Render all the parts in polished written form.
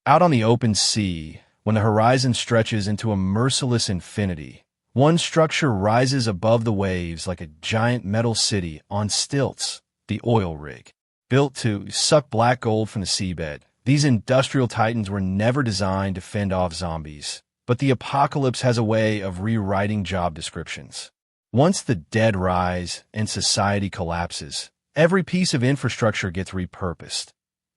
Out on the open sea, when the horizon stretches into a merciless infinity, one structure rises above the waves like a giant metal city on stilts, the oil rig. Built to suck black gold from the seabed, these industrial titans were never designed to fend off zombies, but the apocalypse has a way of rewriting job descriptions. Once the dead rise and society collapses, every piece of infrastructure gets repurposed.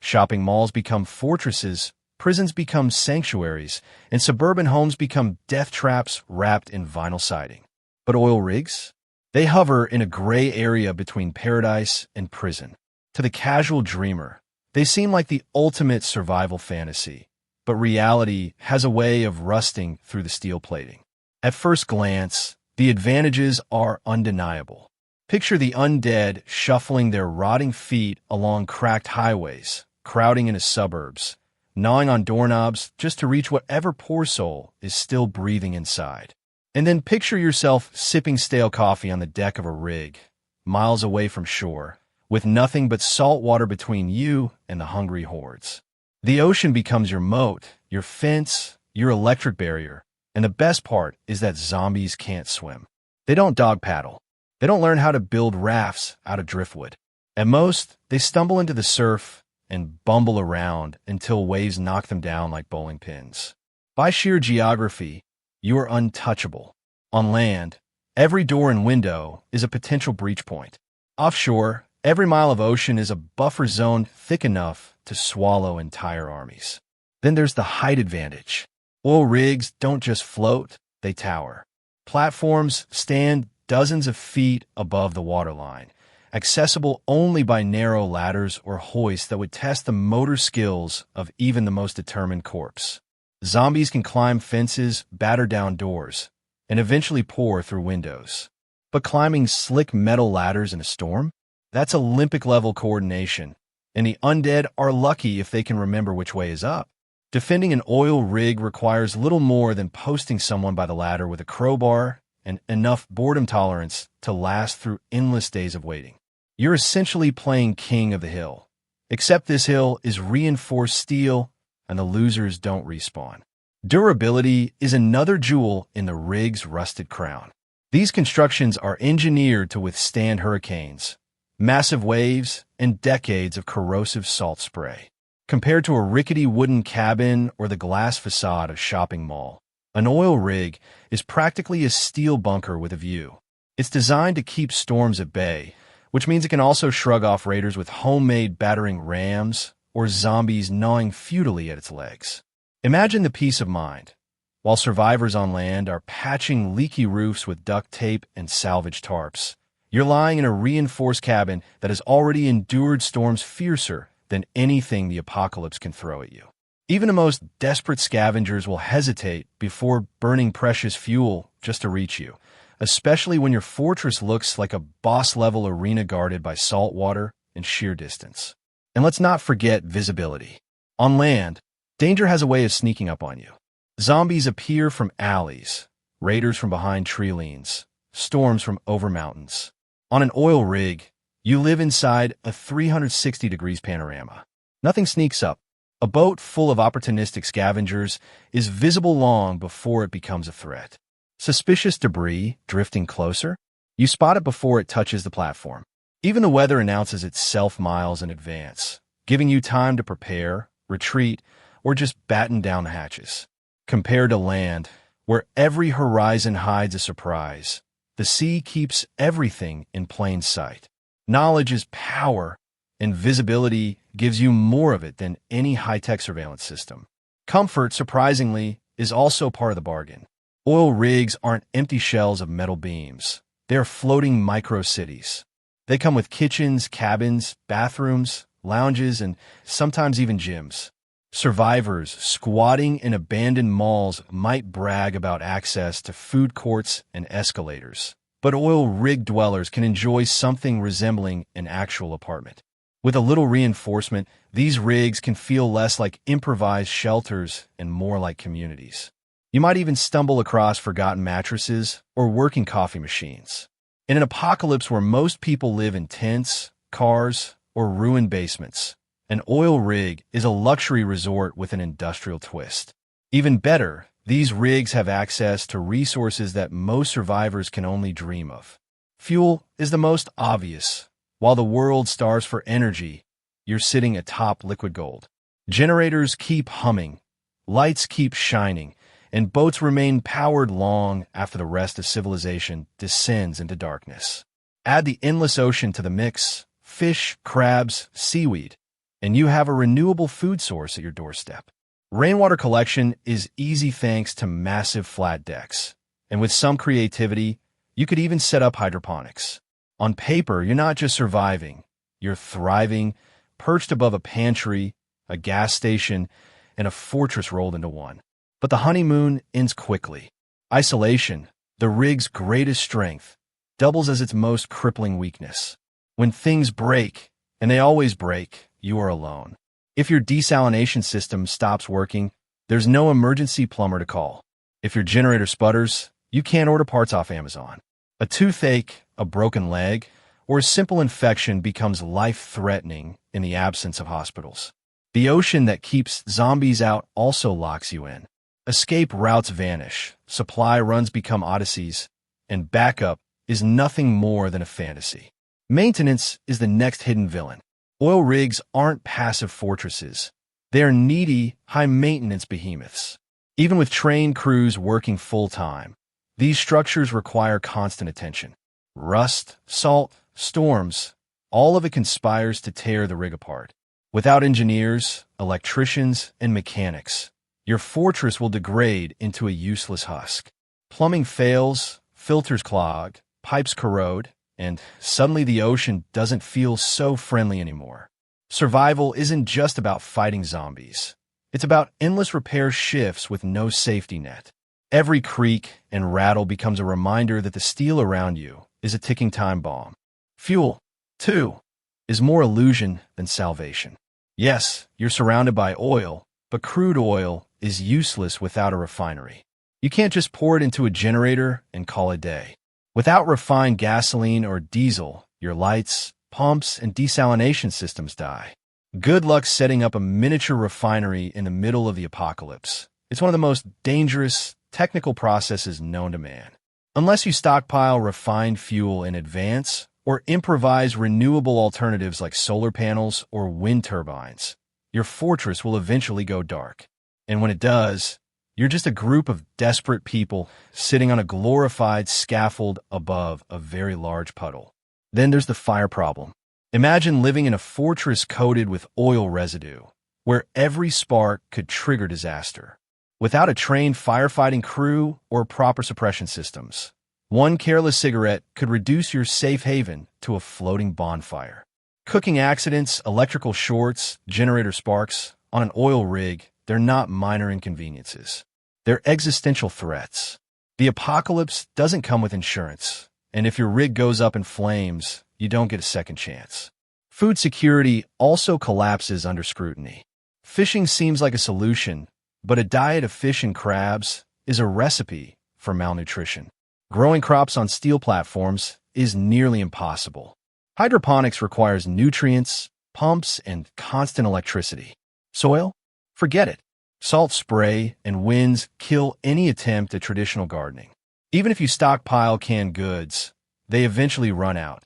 Shopping malls become fortresses, prisons become sanctuaries, and suburban homes become death traps wrapped in vinyl siding. But oil rigs? They hover in a gray area between paradise and prison. To the casual dreamer, they seem like the ultimate survival fantasy, but reality has a way of rusting through the steel plating. At first glance, the advantages are undeniable. Picture the undead shuffling their rotting feet along cracked highways, crowding into suburbs, gnawing on doorknobs just to reach whatever poor soul is still breathing inside. And then picture yourself sipping stale coffee on the deck of a rig, miles away from shore, with nothing but salt water between you and the hungry hordes. The ocean becomes your moat, your fence, your electric barrier, and the best part is that zombies can't swim. They don't dog paddle. They don't learn how to build rafts out of driftwood. At most, they stumble into the surf and bumble around until waves knock them down like bowling pins. By sheer geography, you are untouchable. On land, every door and window is a potential breach point. Offshore, every mile of ocean is a buffer zone thick enough to swallow entire armies. Then there's the height advantage. Oil rigs don't just float, they tower. Platforms stand dozens of feet above the waterline, accessible only by narrow ladders or hoists that would test the motor skills of even the most determined corpse. Zombies can climb fences, batter down doors, and eventually pour through windows. But climbing slick metal ladders in a storm? That's Olympic-level coordination, and the undead are lucky if they can remember which way is up. Defending an oil rig requires little more than posting someone by the ladder with a crowbar and enough boredom tolerance to last through endless days of waiting. You're essentially playing king of the hill, except this hill is reinforced steel and the losers don't respawn. Durability is another jewel in the rig's rusted crown. These constructions are engineered to withstand hurricanes, massive waves, and decades of corrosive salt spray. Compared to a rickety wooden cabin or the glass facade of a shopping mall, an oil rig is practically a steel bunker with a view. It's designed to keep storms at bay, which means it can also shrug off raiders with homemade battering rams or zombies gnawing futilely at its legs. Imagine the peace of mind, while survivors on land are patching leaky roofs with duct tape and salvage tarps. You're lying in a reinforced cabin that has already endured storms fiercer than anything the apocalypse can throw at you. Even the most desperate scavengers will hesitate before burning precious fuel just to reach you, especially when your fortress looks like a boss-level arena guarded by salt water and sheer distance. And let's not forget visibility. On land, danger has a way of sneaking up on you. Zombies appear from alleys, raiders from behind tree leans, storms from over mountains. On an oil rig, you live inside a 360 degrees panorama. Nothing sneaks up. A boat full of opportunistic scavengers is visible long before it becomes a threat. Suspicious debris drifting closer? You spot it before it touches the platform. Even the weather announces itself miles in advance, giving you time to prepare, retreat, or just batten down the hatches. Compared to land, where every horizon hides a surprise, the sea keeps everything in plain sight. Knowledge is power, and visibility gives you more of it than any high-tech surveillance system. Comfort, surprisingly, is also part of the bargain. Oil rigs aren't empty shells of metal beams. They're floating micro-cities. They come with kitchens, cabins, bathrooms, lounges, and sometimes even gyms. Survivors squatting in abandoned malls might brag about access to food courts and escalators, but oil rig dwellers can enjoy something resembling an actual apartment. With a little reinforcement, these rigs can feel less like improvised shelters and more like communities. You might even stumble across forgotten mattresses or working coffee machines. In an apocalypse where most people live in tents, cars, or ruined basements, An oil rig is a luxury resort with an industrial twist. Even better, these rigs have access to resources that most survivors can only dream of. Fuel is the most obvious. While the world starves for energy, you're sitting atop liquid gold. Generators keep humming, lights keep shining, and boats remain powered long after the rest of civilization descends into darkness. Add the endless ocean to the mix, fish, crabs, seaweed, and you have a renewable food source at your doorstep. Rainwater collection is easy thanks to massive flat decks, and with some creativity, you could even set up hydroponics. On paper, you're not just surviving, you're thriving, perched above a pantry, a gas station, and a fortress rolled into one. But the honeymoon ends quickly. Isolation, the rig's greatest strength, doubles as its most crippling weakness. When things break, and they always break, you are alone. If your desalination system stops working, there's no emergency plumber to call. If your generator sputters, you can't order parts off Amazon. A toothache, a broken leg, or a simple infection becomes life-threatening in the absence of hospitals. The ocean that keeps zombies out also locks you in. Escape routes vanish, supply runs become odysseys, and backup is nothing more than a fantasy. Maintenance is the next hidden villain. Oil rigs aren't passive fortresses. They are needy, high-maintenance behemoths. Even with trained crews working full-time, these structures require constant attention. Rust, salt, storms, all of it conspires to tear the rig apart. Without engineers, electricians, and mechanics, your fortress will degrade into a useless husk. Plumbing fails, filters clog, pipes corrode, and suddenly the ocean doesn't feel so friendly anymore. Survival isn't just about fighting zombies. It's about endless repair shifts with no safety net. Every creak and rattle becomes a reminder that the steel around you is a ticking time bomb. Fuel, too, is more illusion than salvation. Yes, you're surrounded by oil, but crude oil is useless without a refinery. You can't just pour it into a generator and call it a day. Without refined gasoline or diesel, your lights, pumps, and desalination systems die. Good luck setting up a miniature refinery in the middle of the apocalypse. It's one of the most dangerous, technical processes known to man. Unless you stockpile refined fuel in advance or improvise renewable alternatives like solar panels or wind turbines, your fortress will eventually go dark. And when it does, you're just a group of desperate people sitting on a glorified scaffold above a very large puddle. Then there's the fire problem. Imagine living in a fortress coated with oil residue, where every spark could trigger disaster. Without a trained firefighting crew or proper suppression systems, one careless cigarette could reduce your safe haven to a floating bonfire. Cooking accidents, electrical shorts, generator sparks, on an oil rig, they're not minor inconveniences. They're existential threats. The apocalypse doesn't come with insurance, and if your rig goes up in flames, you don't get a second chance. Food security also collapses under scrutiny. Fishing seems like a solution, but a diet of fish and crabs is a recipe for malnutrition. Growing crops on steel platforms is nearly impossible. Hydroponics requires nutrients, pumps, and constant electricity. Soil? Forget it. Salt spray and winds kill any attempt at traditional gardening. Even if you stockpile canned goods, they eventually run out,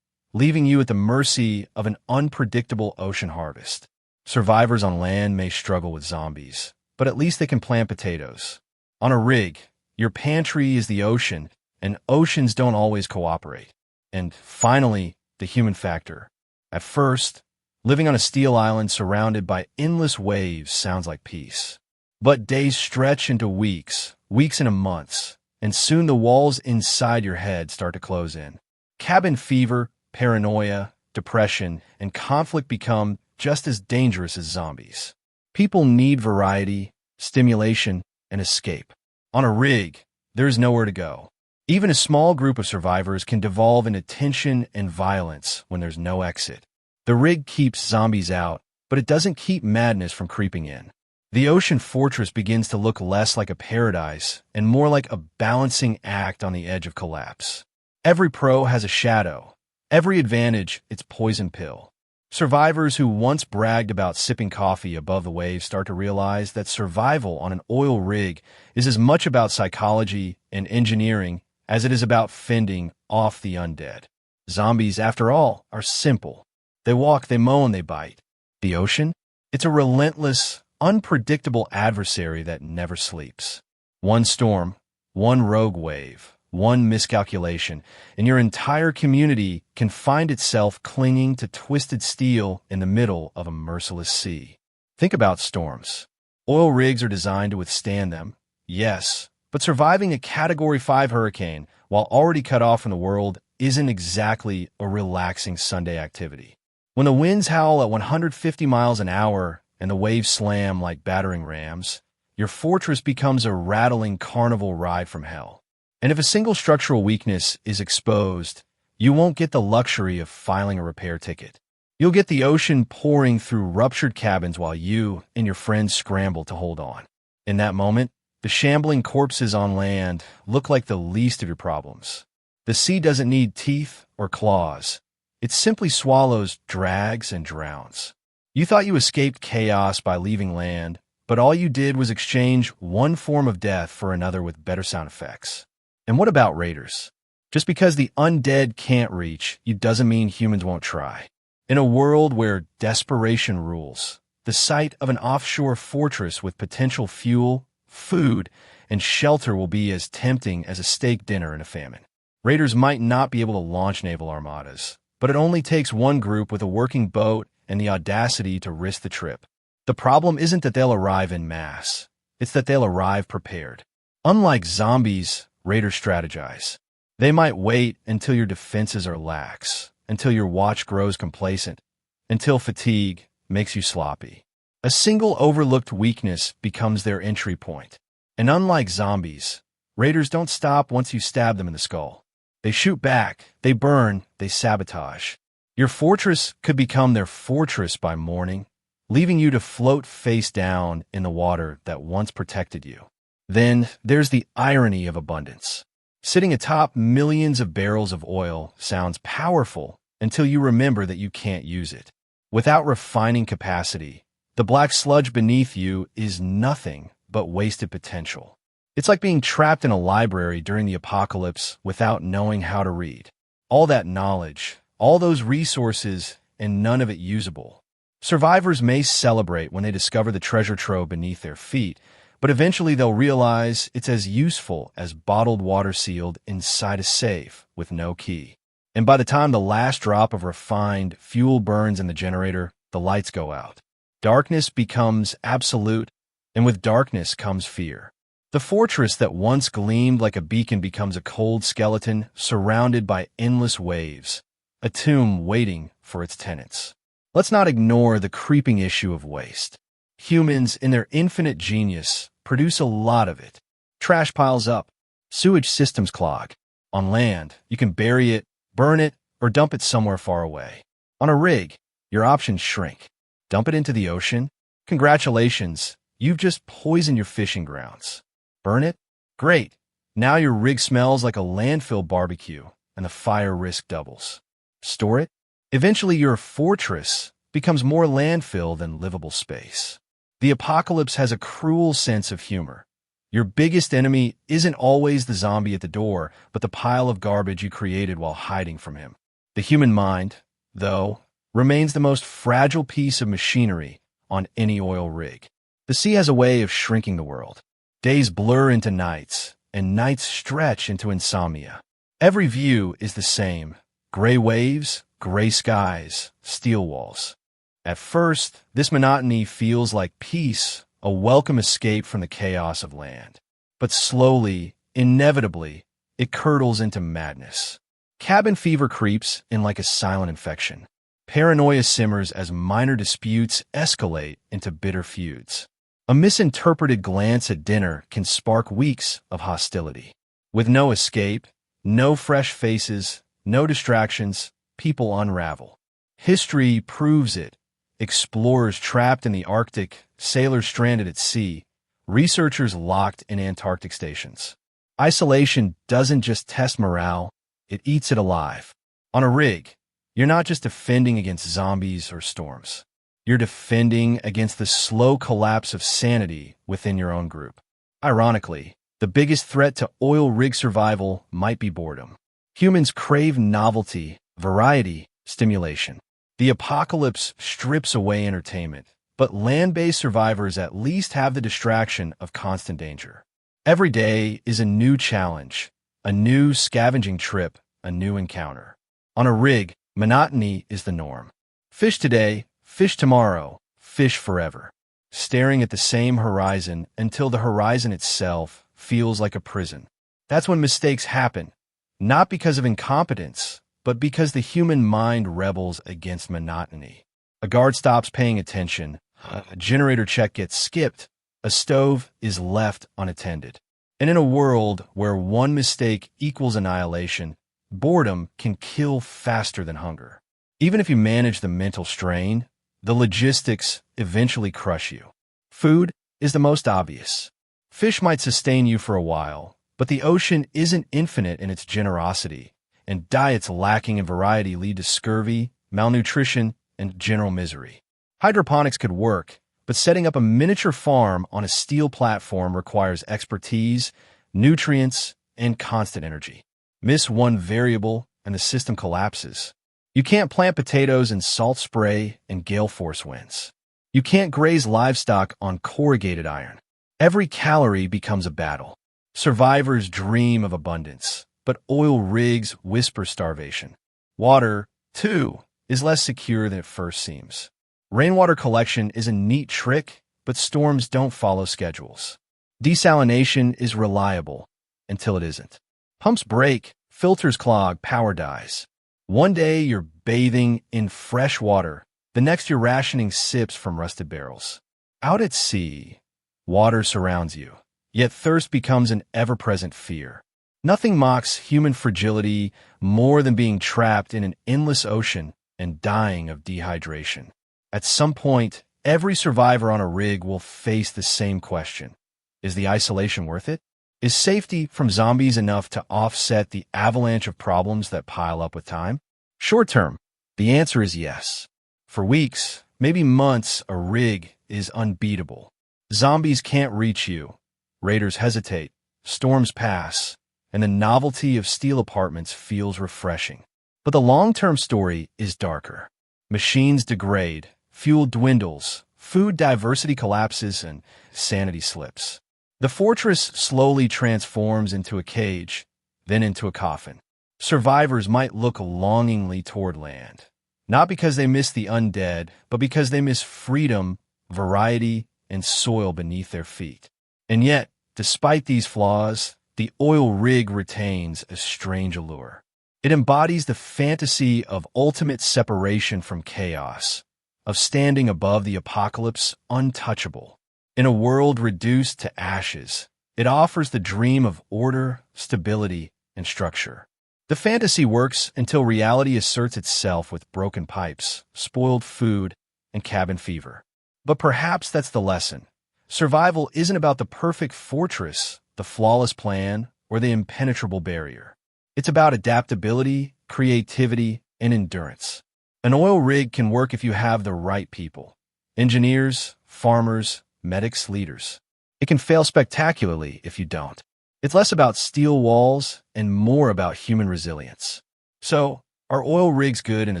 leaving you at the mercy of an unpredictable ocean harvest. Survivors on land may struggle with zombies, but at least they can plant potatoes. On a rig, your pantry is the ocean, and oceans don't always cooperate. And finally, the human factor. At first, living on a steel island surrounded by endless waves sounds like peace. But days stretch into weeks, weeks into months, and soon the walls inside your head start to close in. Cabin fever, paranoia, depression, and conflict become just as dangerous as zombies. People need variety, stimulation, and escape. On a rig, there is nowhere to go. Even a small group of survivors can devolve into tension and violence when there's no exit. The rig keeps zombies out, but it doesn't keep madness from creeping in. The ocean fortress begins to look less like a paradise and more like a balancing act on the edge of collapse. Every pro has a shadow. Every advantage, its poison pill. Survivors who once bragged about sipping coffee above the waves start to realize that survival on an oil rig is as much about psychology and engineering as it is about fending off the undead. Zombies, after all, are simple. They walk, they moan, they bite. The ocean? It's a relentless, unpredictable adversary that never sleeps. One storm, one rogue wave, one miscalculation, and your entire community can find itself clinging to twisted steel in the middle of a merciless sea. Think about storms. Oil rigs are designed to withstand them, yes, but surviving a Category 5 hurricane while already cut off from the world isn't exactly a relaxing Sunday activity. When the winds howl at 150 miles an hour and the waves slam like battering rams, your fortress becomes a rattling carnival ride from hell. And if a single structural weakness is exposed, you won't get the luxury of filing a repair ticket. You'll get the ocean pouring through ruptured cabins while you and your friends scramble to hold on. In that moment, the shambling corpses on land look like the least of your problems. The sea doesn't need teeth or claws. It simply swallows, drags, and drowns. You thought you escaped chaos by leaving land, but all you did was exchange one form of death for another with better sound effects. And what about raiders? Just because the undead can't reach you doesn't mean humans won't try. In a world where desperation rules, the sight of an offshore fortress with potential fuel, food, and shelter will be as tempting as a steak dinner in a famine. Raiders might not be able to launch naval armadas, but it only takes one group with a working boat and the audacity to risk the trip. The problem isn't that they'll arrive en masse. It's that they'll arrive prepared. Unlike zombies, raiders strategize. They might wait until your defenses are lax, until your watch grows complacent, until fatigue makes you sloppy. A single overlooked weakness becomes their entry point. And unlike zombies, raiders don't stop once you stab them in the skull. They shoot back, they burn, they sabotage. Your fortress could become their fortress by morning, leaving you to float face down in the water that once protected you. Then there's the irony of abundance. Sitting atop millions of barrels of oil sounds powerful until you remember that you can't use it. Without refining capacity, the black sludge beneath you is nothing but wasted potential. It's like being trapped in a library during the apocalypse without knowing how to read. All that knowledge, all those resources, and none of it usable. Survivors may celebrate when they discover the treasure trove beneath their feet, but eventually they'll realize it's as useful as bottled water sealed inside a safe with no key. And by the time the last drop of refined fuel burns in the generator, the lights go out. Darkness becomes absolute, and with darkness comes fear. The fortress that once gleamed like a beacon becomes a cold skeleton surrounded by endless waves, a tomb waiting for its tenants. Let's not ignore the creeping issue of waste. Humans, in their infinite genius, produce a lot of it. Trash piles up. Sewage systems clog. On land, you can bury it, burn it, or dump it somewhere far away. On a rig, your options shrink. Dump it into the ocean? Congratulations, you've just poisoned your fishing grounds. Burn it? Great. Now your rig smells like a landfill barbecue, and the fire risk doubles. Store it? Eventually your fortress becomes more landfill than livable space. The apocalypse has a cruel sense of humor. Your biggest enemy isn't always the zombie at the door, but the pile of garbage you created while hiding from him. The human mind, though, remains the most fragile piece of machinery on any oil rig. The sea has a way of shrinking the world. Days blur into nights, and nights stretch into insomnia. Every view is the same. Gray waves, gray skies, steel walls. At first, this monotony feels like peace, a welcome escape from the chaos of land. But slowly, inevitably, it curdles into madness. Cabin fever creeps in like a silent infection. Paranoia simmers as minor disputes escalate into bitter feuds. A misinterpreted glance at dinner can spark weeks of hostility. With no escape, no fresh faces, no distractions, people unravel. History proves it. Explorers trapped in the Arctic, sailors stranded at sea, researchers locked in Antarctic stations. Isolation doesn't just test morale, it eats it alive. On a rig, You're not just defending against zombies or storms. You're defending against the slow collapse of sanity within your own group. Ironically, the biggest threat to oil rig survival might be boredom. Humans crave novelty, variety, stimulation. The apocalypse strips away entertainment, but land-based survivors at least have the distraction of constant danger. Every day is a new challenge, a new scavenging trip, a new encounter. On a rig, monotony is the norm. Fish today, fish tomorrow, fish forever. Staring at the same horizon until the horizon itself feels like a prison. That's when mistakes happen, not because of incompetence, but because the human mind rebels against monotony. A guard stops paying attention, a generator check gets skipped, a stove is left unattended. And in a world where one mistake equals annihilation, boredom can kill faster than hunger. Even if you manage the mental strain, the logistics eventually crush you. Food is the most obvious. Fish might sustain you for a while, but the ocean isn't infinite in its generosity, and diets lacking in variety lead to scurvy, malnutrition, and general misery. Hydroponics could work, but setting up a miniature farm on a steel platform requires expertise, nutrients, and constant energy. Miss one variable, and the system collapses. You can't plant potatoes in salt spray and gale force winds. You can't graze livestock on corrugated iron. Every calorie becomes a battle. Survivors dream of abundance, but oil rigs whisper starvation. Water, too, is less secure than it first seems. Rainwater collection is a neat trick, but storms don't follow schedules. Desalination is reliable until it isn't. Pumps break, filters clog, power dies. One day you're bathing in fresh water, the next you're rationing sips from rusted barrels. Out at sea, water surrounds you, yet thirst becomes an ever-present fear. Nothing mocks human fragility more than being trapped in an endless ocean and dying of dehydration. At some point, every survivor on a rig will face the same question. Is the isolation worth it? Is safety from zombies enough to offset the avalanche of problems that pile up with time? Short term, the answer is yes. For weeks, maybe months, a rig is unbeatable. Zombies can't reach you. Raiders hesitate. Storms pass. And the novelty of steel apartments feels refreshing. But the long-term story is darker. Machines degrade, fuel dwindles, food diversity collapses, and sanity slips. The fortress slowly transforms into a cage, then into a coffin. Survivors might look longingly toward land, not because they miss the undead, but because they miss freedom, variety, and soil beneath their feet. And yet, despite these flaws, the oil rig retains a strange allure. It embodies the fantasy of ultimate separation from chaos, of standing above the apocalypse untouchable. In a world reduced to ashes, it offers the dream of order, stability, and structure. The fantasy works until reality asserts itself with broken pipes, spoiled food, and cabin fever. But perhaps that's the lesson. Survival isn't about the perfect fortress, the flawless plan, or the impenetrable barrier. It's about adaptability, creativity, and endurance. An oil rig can work if you have the right people. Engineers, farmers, medics, leaders. It can fail spectacularly if you don't. It's less about steel walls and more about human resilience. So, are oil rigs good in a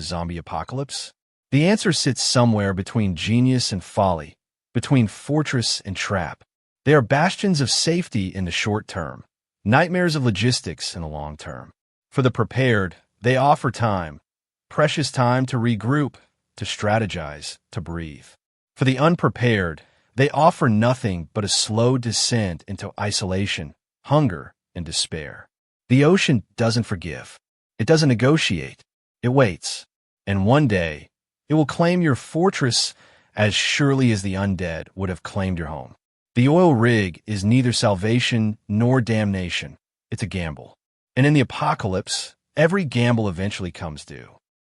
zombie apocalypse? The answer sits somewhere between genius and folly, between fortress and trap. They are bastions of safety in the short term, nightmares of logistics in the long term. For the prepared, they offer time, precious time to regroup, to strategize, to breathe. For the unprepared, they offer nothing but a slow descent into isolation, hunger, and despair. The ocean doesn't forgive. It doesn't negotiate. It waits. And one day, it will claim your fortress as surely as the undead would have claimed your home. The oil rig is neither salvation nor damnation. It's a gamble. And in the apocalypse, every gamble eventually comes due.